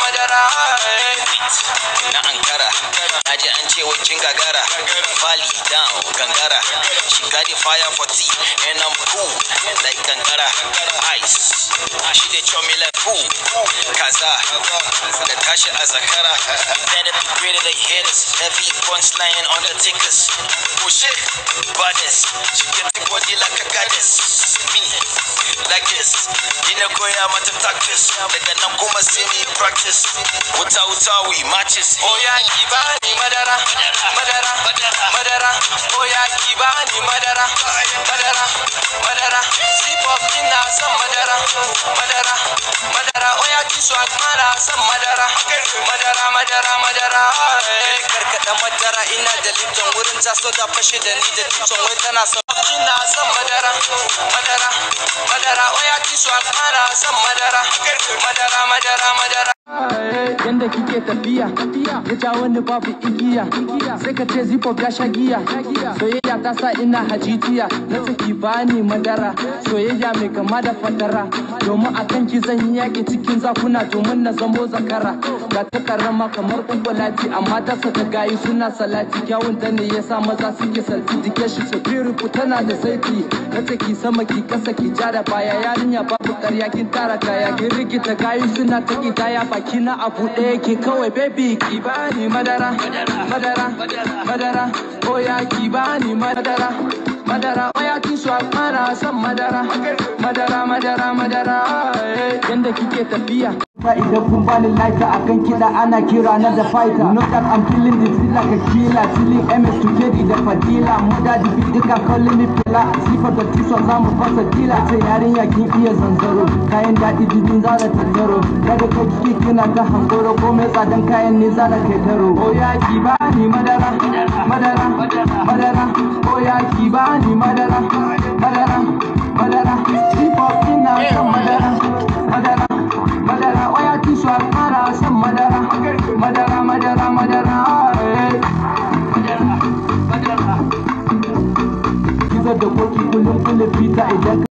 madara. Na Ankara, naji an ce wakin gagara. Fali down, gangara. She got the fire for tea, and I'm cool like gangara. Ice, she dey chop me like food. Kaza, da tashi a zakara. Better be greater than haters. Heavy punchline on the tickers. Oh shit, baddest. She get the body like a goddess. Me, like this. Dina koya mata tactics. Daga nan kuma sai ni practice. Wuta we matches. Oh ya ki bani madara, madara, madara. Oh ya ki bani madara, madara, madara. Sip of ina san madara, madara, madara. Oh ya ki swag mana san madara, madara, madara, madara. Karkada madara ina da Lipton wurin taso da fashe da ni da Lipton wai tana son ina san madara, madara, madara. Oh ya ki swag mana san madara, madara, madara, madara. Yanda kike tafiya ya ja wani babu igiya sai ka ce zipop ya sha giya soyayya ta sa ina hajitiya na saki bani madara soyayya mai kama da fatara domin akan ki zan yi yaki cikin zakuna domin na zamo zakara ga ta karama kamar kumbulati amma ta saka gayi suna salati kyawun ta ne yasa maza suke salti dike shi so beautiful tana da saiti na saki sama ki kasa ki ja da baya yarinya babu karya kin tara kaya kin rikita gayi suna ta kidaya baki na abu ɗaya ke kawai baby ki bani madara madara madara oh ya ki bani madara madara oh ya ki so fara san madara madara madara madara yanda kike tafiya idan kun bani laika akan kiɗa ana kira na da fighter know that I'm feeling this like a killer feeling MS to Kedi da Fadila moda da beat duka calling me fila sifa da tisa zamu fasa dila sai yarinya kin iya zanzaro kayan daɗi dubin zara tattaro daga kai kike kina ta hangoro ko mai tsadan kayan ne zara kai taro oh ya ki bani madara madara madara oh ya ki bani madara madara madara sifa ina san madara madara madara waya ki so fara san madara madara madara madara kiza da koki kullum kullum fita idan